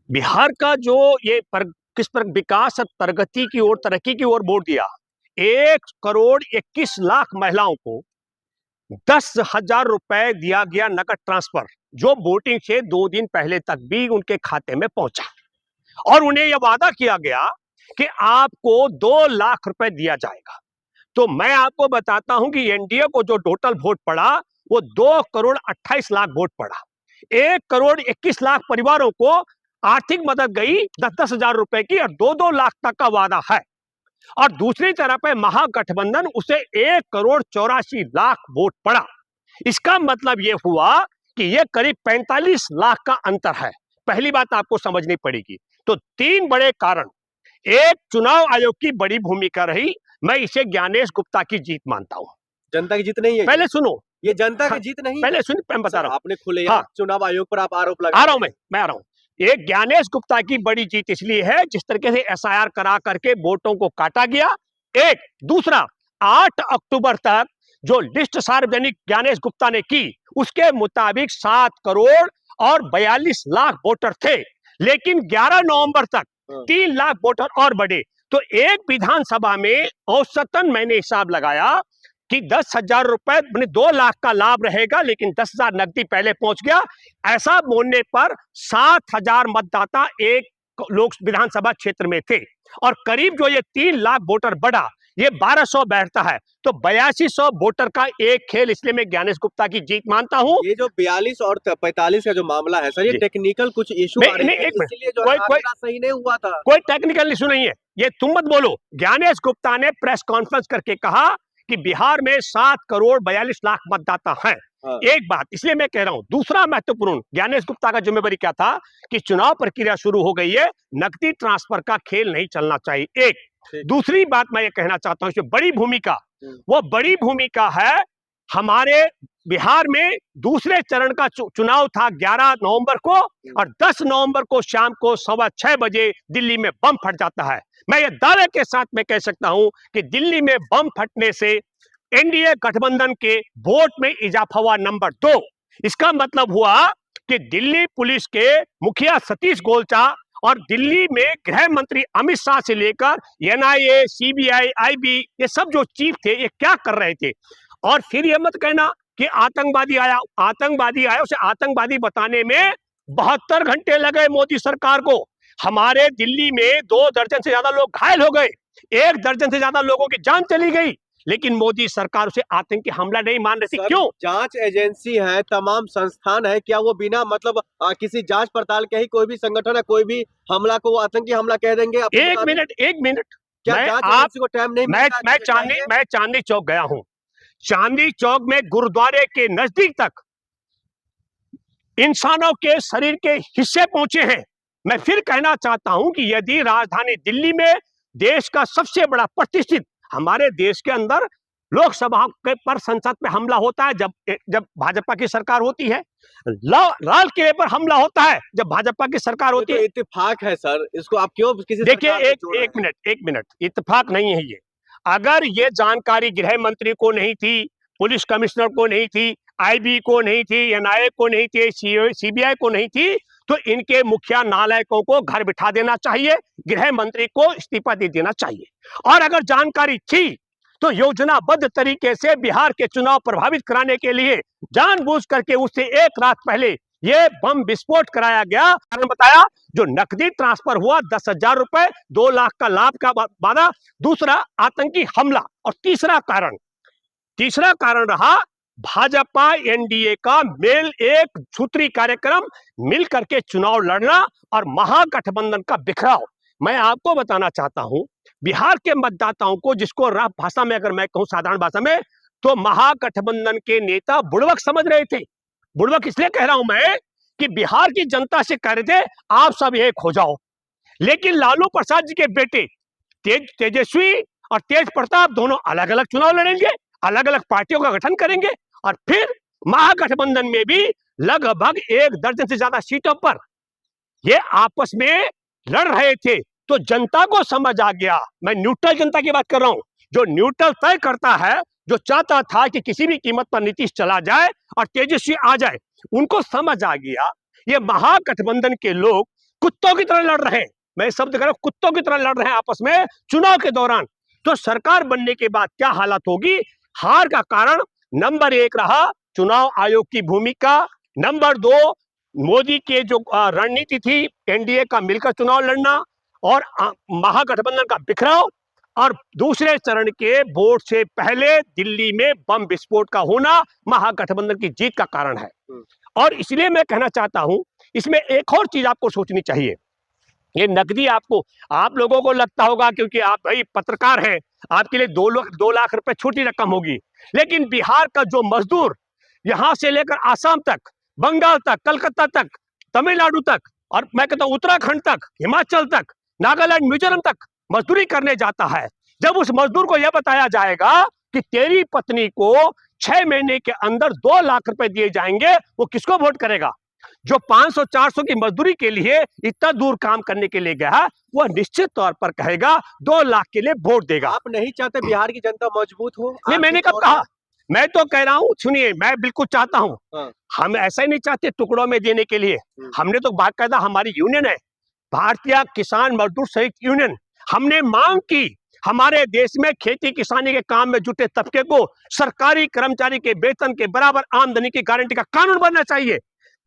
बिहार का जो किस पर विकास और प्रगति की ओर, तरक्की की ओर मोड़ दिया। 1 करोड़ 21 लाख महिलाओं को 10,000 रुपए दिया गया नकद ट्रांसफर, जो वोटिंग से 2 दिन पहले तक भी उनके खाते में पहुंचा। और उन्हें यह वादा किया गया कि आपको 2 लाख रुपए दिया जाएगा। तो मैं आपको बताता हूं कि एनडीए को जो टोटल वोट पड़ा वो 2 करोड़ 28 लाख वोट पड़ा। 1 करोड़ 21 लाख परिवारों को आर्थिक मदद गई 10-10 हजार रुपए की, और 2-2 लाख तक का वादा है। और दूसरी तरफ है महागठबंधन, उसे 1 करोड़ 84 लाख वोट पड़ा। इसका मतलब यह हुआ कि यह करीब 45 लाख का अंतर है। पहली बात आपको समझनी पड़ेगी। तो 3 बड़े कारण। एक, चुनाव आयोग की बड़ी भूमिका रही। मैं इसे ज्ञानेश गुप्ता की जीत मानता हूं। जनता की जीत नहीं है। पहले सुनो, ये जनता की जीत नहीं। पहले सुन, मैं बता रहा हूं। आपने खुले चुनाव आयोग पर आप आरोप लगा। आ रहा हूं मैं आ रहा हूं। एक, ज्ञानेश गुप्ता की बड़ी जीत इसलिए है जिस तरीके से एसआईआर करा करके वोटों को काटा गया। एक, दूसरा, 8 अक्टूबर तक जो लिस्ट सार्वजनिक ज्ञानेश गुप्ता ने की, उसके मुताबिक 7 करोड़ और 42 लाख वोटर थे। लेकिन 11 नवंबर तक 3 लाख वोटर और बढ़े। तो एक विधानसभा में औसतन मैंने हिसाब लगाया कि 10,000 रुपए, 2 लाख का लाभ रहेगा, लेकिन 10,000 नकदी पहले पहुंच गया। ऐसा बोलने पर 7,000 मतदाता एक लोक विधानसभा क्षेत्र में थे। और करीब जो ये 3 लाख वोटर बढ़ा, ये 1200 बैठता है। तो 8200 वोटर का एक खेल, इसलिए मैं ज्ञानेश गुप्ता की जीत मानता हूं। ये जो 42 और 45 का जो मामला है सर, ये टेक्निकल कुछ इशू आ रहे हैं, इसलिए जो आंकड़ा सही नहीं हुआ था। कोई टेक्निकल इशू नहीं है, ये तुम मत बोलो। ज्ञानेश गुप्ता ने प्रेस कॉन्फ्रेंस करके कहा कि बिहार में 7 करोड़ 42 लाख मतदाता हैं। एक बात, इसलिए मैं कह रहा हूं। दूसरा महत्वपूर्ण, ज्ञानेश गुप्ता का जिम्मेवारी क्या था कि चुनाव प्रक्रिया शुरू हो गई है, नकदी ट्रांसफर का खेल नहीं चलना चाहिए। एक, दूसरी बात मैं ये कहना चाहता हूं, इसमें बड़ी भूमिका, वो बड़ी भूमिका है हमारे बिहार में दूसरे चरण का चुनाव था 11 नवंबर को, और 10 नवंबर को शाम को 6:15 बजे दिल्ली में बम फट जाता है। मैं ये दावे के साथ में कह सकता हूं कि दिल्ली में बम फटने से एनडीए गठबंधन के वोट में इजाफा हुआ। नंबर 2, इसका मतलब हुआ कि दिल्ली पुलिस के मुखिया सतीश गोलचा और दिल्ली में गृह मंत्री अमित शाह से लेकर एनआईए, सीबीआई, आईबी, ये सब जो चीफ थे, ये क्या कर रहे थे। और फिर ये मत कहना कि आतंकवादी आया, उसे आतंकवादी बताने में 72 घंटे लगे मोदी सरकार को। हमारे दिल्ली में 2 दर्जन से ज्यादा लोग घायल हो गए, 1 दर्जन से ज्यादा लोगों की जान चली गई, लेकिन मोदी सरकार उसे आतंकी हमला नहीं मान रही थी। क्यों? जांच एजेंसी है, तमाम संस्थान है, क्या वो बिना मतलब किसी जांच पड़ताल के ही कोई भी संगठन है, कोई भी हमला को वो आतंकी हमला कह देंगे? एक मिनट, क्या जांच एजेंसी को टाइम नहीं मिलता? मैं चांदनी चौक गया हूं। चांदनी चौक में गुरुद्वारे के नजदीक तक इंसानों के शरीर के हिस्से पहुंचे हैं। मैं फिर कहना चाहता हूं कि यदि राजधानी दिल्ली में देश का सबसे बड़ा प्रतिष्ठित, हमारे देश के अंदर लोकसभा के पर संसद पे हमला होता है जब भाजपा की सरकार होती है, लाल किले पर हमला होता है जब भाजपा की सरकार होती है। इत्तेफाक है सर, इसको आप क्यों किसी? देखिए, एक मिनट, इत्तेफाक नहीं है ये। अगर ये जानकारी गृह मंत्री को नहीं थी, पुलिस कमिश्नर को नहीं थी, आईबी को नहीं थी, एनआईए को नहीं थी, सीबीआई को नहीं थी, तो इनके मुखिया नालायकों को घर बिठा देना चाहिए, गृह मंत्री को इस्तीफा दे देना चाहिए। और अगर जानकारी थी तो योजनाबद्ध तरीके से बिहार के चुनाव प्रभावित कराने के लिए जानबूझ करके उससे 1 रात पहले ये बम विस्फोट कराया गया। कारण बताया, जो नकदी ट्रांसफर हुआ 10,000 रुपए, 2 लाख का लाभ का वादा, दूसरा आतंकी हमला, और तीसरा कारण रहा भाजपा एनडीए का मेल, एक सूत्री कार्यक्रम, मिल करके चुनाव लड़ना और महागठबंधन का बिखराव। मैं आपको बताना चाहता हूं, बिहार के मतदाताओं को, जिसको रफ भाषा में अगर मैं कहूं, साधारण भाषा में, तो महागठबंधन के नेता बुड़बक समझ रहे थे। बुड़बक इसलिए कह रहा हूं मैं कि बिहार की जनता से कह रहे थे आप सब एक हो जाओ। लेकिन लालू प्रसाद जी के बेटे तेजस्वी और तेज प्रताप दोनों अलग अलग चुनाव लड़ेंगे, अलग अलग पार्टियों का गठन करेंगे, और फिर महागठबंधन में भी लगभग 1 दर्जन से ज्यादा सीटों पर ये आपस में लड़ रहे थे। तो जनता को समझ आ गया, मैं न्यूट्रल जनता की बात कर रहा हूं, जो न्यूट्रल तय करता है, जो चाहता था कि किसी भी कीमत पर नीतीश चला जाए और तेजस्वी आ जाए, उनको समझ आ गया ये महागठबंधन के लोग कुत्तों की तरह लड़ रहे हैं, मैं शब्द कह रहा हूं, कुत्तों की तरह लड़ रहे हैं आपस में चुनाव के दौरान, तो सरकार बनने के बाद क्या हालत होगी। हार का कारण नंबर 1 रहा चुनाव आयोग की भूमिका, नंबर 2 मोदी के जो रणनीति थी एनडीए का मिलकर चुनाव लड़ना और महागठबंधन का बिखराव, और दूसरे चरण के वोट से पहले दिल्ली में बम विस्फोट का होना महागठबंधन की जीत का कारण है। और इसलिए मैं कहना चाहता हूं, इसमें एक और चीज आपको सोचनी चाहिए। ये नकदी आपको, आप लोगों को लगता होगा क्योंकि आप भाई पत्रकार हैं, आपके लिए 2 लाख रुपए छोटी रकम होगी, लेकिन बिहार का जो मजदूर यहां से लेकर आसाम तक, बंगाल तक, कलकत्ता तक, तमिलनाडु तक, और मैं कहता हूं उत्तराखंड तक, हिमाचल तक, नागालैंड, मिजोरम तक मजदूरी करने जाता है, जब उस मजदूर को यह बताया जाएगा कि तेरी पत्नी को 6 महीने के अंदर 2 लाख रुपए दिए जाएंगे, वो किसको वोट करेगा। जो 500-400 की मजदूरी के लिए इतना दूर काम करने के लिए गया, वह निश्चित तौर पर कहेगा 2 लाख के लिए वोट देगा। आप नहीं चाहते बिहार की जनता मजबूत हो? नहीं, मैंने कब कहा, मैं तो कह रहा हूं, सुनिए, मैं बिल्कुल चाहता हूं। हाँ। हम ऐसा ही नहीं चाहते टुकड़ों में देने के लिए, हमने तो बाकायदा, हमारी यूनियन है भारतीय किसान मजदूर संयुक्त यूनियन, हमने मांग की हमारे देश में खेती किसानी के काम में जुटे तबके को सरकारी कर्मचारी के वेतन के बराबर आमदनी की गारंटी का कानून बनना चाहिए।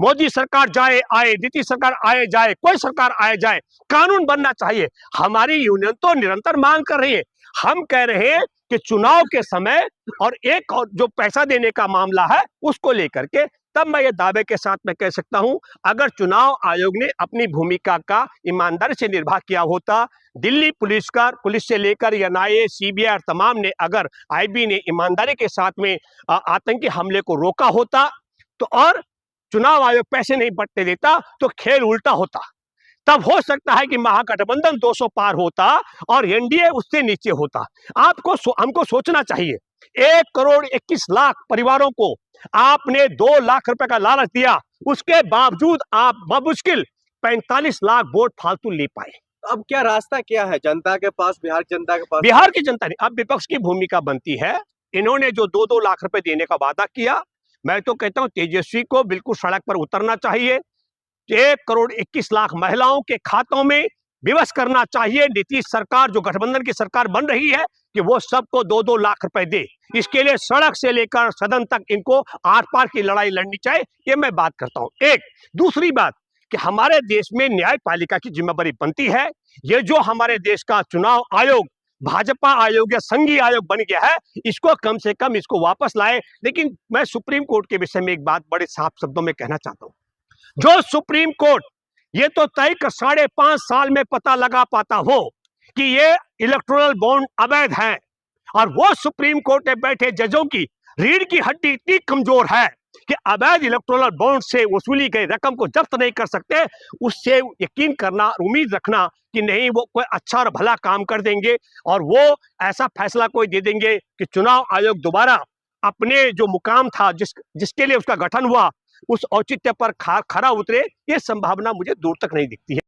मोदी सरकार जाए आए, नीतीश सरकार आए जाए, कोई सरकार आए जाए, कानून बनना चाहिए। हमारी यूनियन तो निरंतर मांग कर रही है। हम कह रहे हैं कि चुनाव के समय और एक और जो पैसा देने का मामला है उसको लेकर के, तब मैं ये दावे के साथ मैं कह सकता हूं, अगर चुनाव आयोग ने अपनी भूमिका का ईमानदारी से निर्वाह किया होता, दिल्ली पुलिस से लेकर एनआईए, सीबीआई और तमाम ने, अगर आईबी ने ईमानदारी के साथ में आतंकी हमले को रोका होता, तो और चुनाव आयोग पैसे नहीं बंटने देता, तो खेल उल्टा होता। तब हो सकता है कि महागठबंधन 200 पार होता और एनडीए उससे नीचे होता। हमको सोचना चाहिए, 1 करोड़ 21 लाख परिवारों को आपने 2 लाख रुपए का लालच दिया, उसके बावजूद आप बमुश्किल 45 लाख वोट फालतू ले पाए। अब क्या रास्ता क्या है जनता के पास, बिहार की जनता के पास? बिहार की जनता ने, अब विपक्ष की भूमिका बनती है, इन्होंने जो 2-2 लाख रुपए देने का वादा किया, मैं तो कहता हूं तेजस्वी को बिल्कुल सड़क पर उतरना चाहिए, 1 करोड़ 21 लाख महिलाओं के खातों में विवश करना चाहिए। नीतीश सरकार, जो गठबंधन की सरकार बन रही है, कि वो सबको 2-2 लाख रुपए दे। इसके लिए सड़क से लेकर सदन तक इनको आर पार की लड़ाई लड़नी चाहिए, ये मैं बात करता हूं। एक दूसरी बात कि हमारे देश में न्यायपालिका की जिम्मेदारी बनती है। ये जो हमारे देश का चुनाव आयोग भाजपा आयोग या संघीय आयोग बन गया है, इसको कम से कम इसको वापस लाए। लेकिन मैं सुप्रीम कोर्ट के विषय में एक बात बड़े साफ शब्दों में कहना चाहता हूं, जो सुप्रीम कोर्ट ये तो तय कर 5.5 साल में पता लगा पाता हो कि ये इलेक्टोरल बॉन्ड अवैध है, और वो सुप्रीम कोर्ट में बैठे जजों की रीढ़ की हड्डी इतनी कमजोर है कि अवैध इलेक्टोरल बॉन्ड से वसूली गई रकम को जब्त नहीं कर सकते, उससे यकीन करना, उम्मीद रखना कि नहीं वो कोई अच्छा और भला काम कर देंगे और वो ऐसा फैसला कोई दे देंगे कि चुनाव आयोग दोबारा अपने जो मुकाम था, जिसके लिए उसका गठन हुआ, उस औचित्य पर खरा उतरे, ये संभावना मुझे दूर तक नहीं दिखती है।